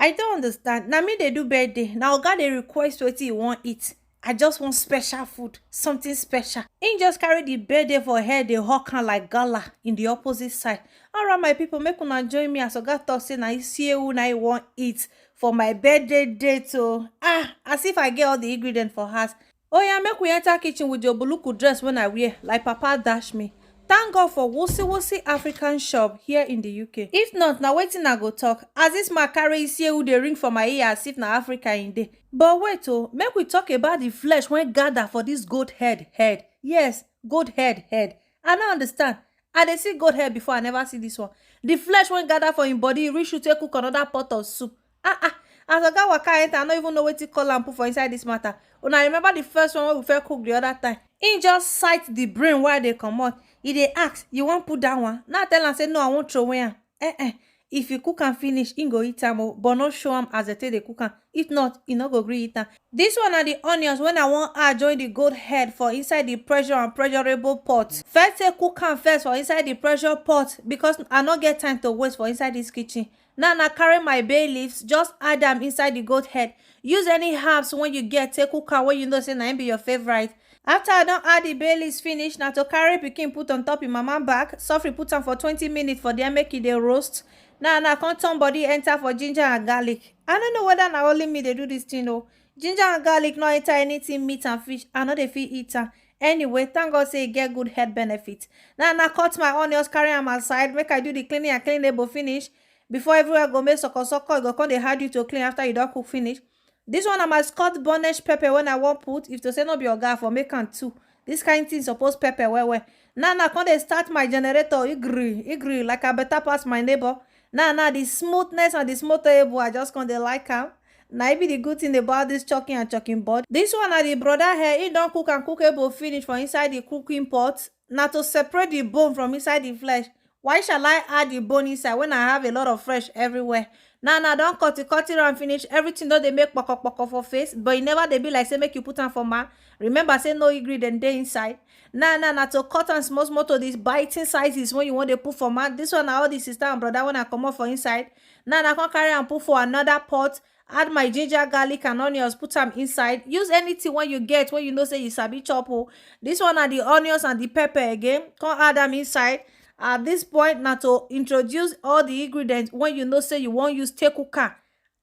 I don't understand. Now me they do birthday. Now God they request what you want eat. I just want special food, something special. Ain't just carry the birthday for head, they hawk on like gala in the opposite side. Alright, my people, make una join me as I got talk say na Isiewu na I want eat for my birthday date. So as if I get all the ingredients for house. Oh yeah, make we enter kitchen with your buluku dress when I wear, like Papa dash me. Thank God for Wosi African shop here in the UK. If not, now waiting I go talk. As this man carry Isiewu the ring for my ear as if na Africa in day. But wait oh, make we talk about the flesh when gather for this goat head. Yes, goat head. I don't understand. I dey see goat head before, I never see this one. The flesh when gather for him body, reach to take cook another pot of soup. As a guy waka enter, I don't even know what to call and put for inside this matter. When I remember the first one when we first cook the other time, he just sight the brain while they come out. He dey ask, you want put that one? Now tell am say no, I won't throw away am. If you cook and finish, he go eat am o, but not show am as they take the cook am. If not, he no go gree eat am. This one are the onions when I want add join the goat head for inside the pressure and pressurable pot. First say cook am first for inside the pressure pot because I no get time to waste for inside this kitchen. Now carry my bay leaves, just add them inside the goat head. Use any herbs when you get, take cook am when you know say na be your favorite. After I don't add the bay leaves finish, now to carry pikin put on top in mama bag. Sofri put am for 20 minutes for there make it dey roast. Now come turn body enter for ginger and garlic. I don't know whether na only me they do this thing though. Ginger and garlic no enter anything meat and fish. I know they fit eat am. Anyway, thank God say e get good health benefit. Now cut my onions, carry am aside, make I do the cleaning and clean label finish. Before everywhere go make soko, e go come dey hard you to clean after you don cook finish. This one na my scott bonnet pepper when I want put. If to say no be oga for make am too. This kind thing suppose pepper well. Now come dey start my generator. Agree like I better pass my neighbor. Now the smoothness and the smoothable I just come dey like am. Now it be the good thing about this choking and choking board. This one na the brother here. He don't cook and cookable finish for inside the cooking pot. Now to separate the bone from inside the flesh. Why shall I add the bone inside when I have a lot of fresh everywhere? Now don't cut it and finish. Everything though they make poko for face, but it never they be like say make you put on for ma. Remember say no ingredient they inside. Now to cut and small to these biting sizes when you want to put for ma. This one all the sister and brother when I come up for inside. Now I can carry and put for another pot. Add my ginger, garlic and onions, put them inside. Use anything when you get, when you know say you sabi chop. This one are the onions and the pepper again. Come add them inside. At this point, now to introduce all the ingredients when you know say you won't use take cooker.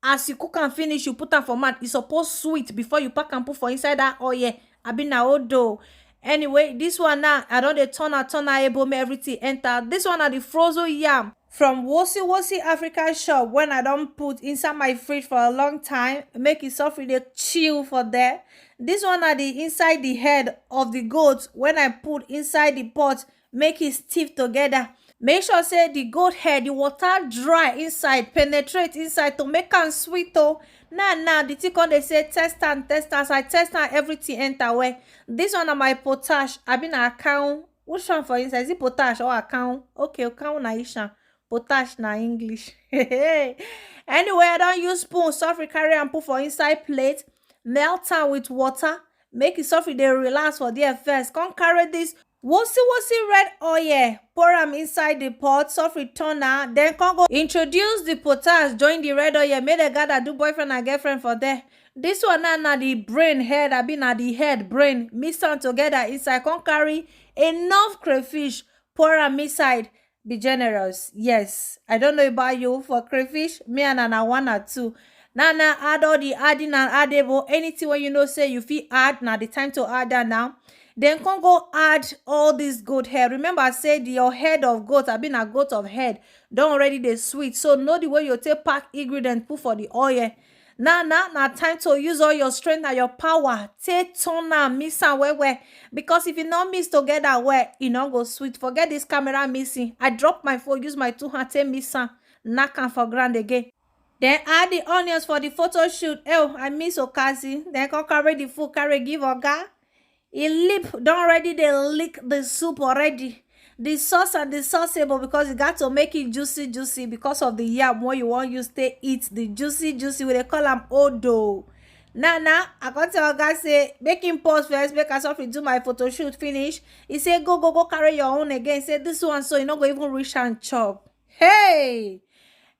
As you cook and finish, you put them for mat. It's supposed sweet before you pack and put for inside that oil. I been na odo. Anyway, this one now, I don't turn able me everything enter. This one are the frozen yam from Wosi African shop when I don't put inside my fridge for a long time. Make it soft really chill for there. This one are the inside the head of the goat when I put inside the pot. Make it stiff together. Make sure say the goat head, the water dry inside, penetrate inside to make am sweet oh. Now the thing they say test and as I test and everything enter well. This one are my potash. I been account. Which one for inside? Is it potash or account? Okay, account na Ishan. Potash na English. Anyway, I don't use spoon. Sofri carry and put for inside plate. Melt am with water. Make it sofri they relax for there first. Come carry this Wosi red oil, pour am inside the pot, sofri turner, then come go introduce the potash, join the red oil, make the gather do boyfriend and girlfriend for there. This one na the brain head, I been na the head brain, mix them together inside, come carry enough crayfish, pour am inside. Be generous. Yes, I don't know about you for crayfish, me and na one or two. Now add all the adding and addable, anything when you know say you fit add, now the time to add that now. Then come go add all this goat hair. Remember I said your head of goat, I been a goat of head. Don't already they sweet. So know the way you take pack ingredient put for the oil. Now time to use all your strength and your power. Take turn and mix and well. Because if you not mix together well, it not go sweet. Forget this camera missing. I drop my phone, use my 2 hands, take mix and knock am for ground again. Then add the onions for the photo shoot. Oh, I miss Okazi. Then come carry the food, carry give Oga. A lip don't already they lick the soup already. The sauce and the sauceable because you got to make it juicy because of the yam what you want use to eat the juicy we they call them odo. Now I got tell guys say making pause first make us do my photo shoot finish. He say go carry your own again. Say this one so you not go even reach and chop. Hey.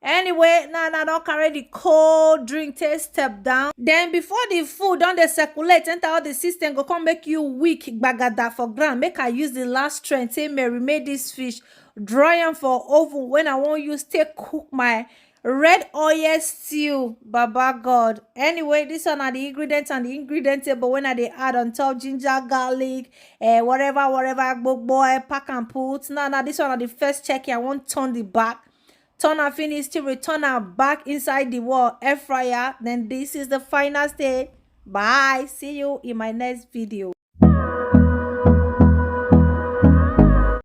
Anyway, now I don't carry the cold drink, take step down. Then before the food don dey circulate enter all the system, go come make you weak gbagada for ground. Make I use the last strength take marinate this fish, dry am for oven when I wan use take cook my red oil stew. Baba God. Anyway, this one are the ingredients and the ingredient table when I dey add on top: ginger, garlic, whatever gbogbo, pack and put. Now this one are the first check. I wan turn the back. Turn and finish, still return her back inside the wall air fryer. Then this is the final stage. Bye. See you in my next video.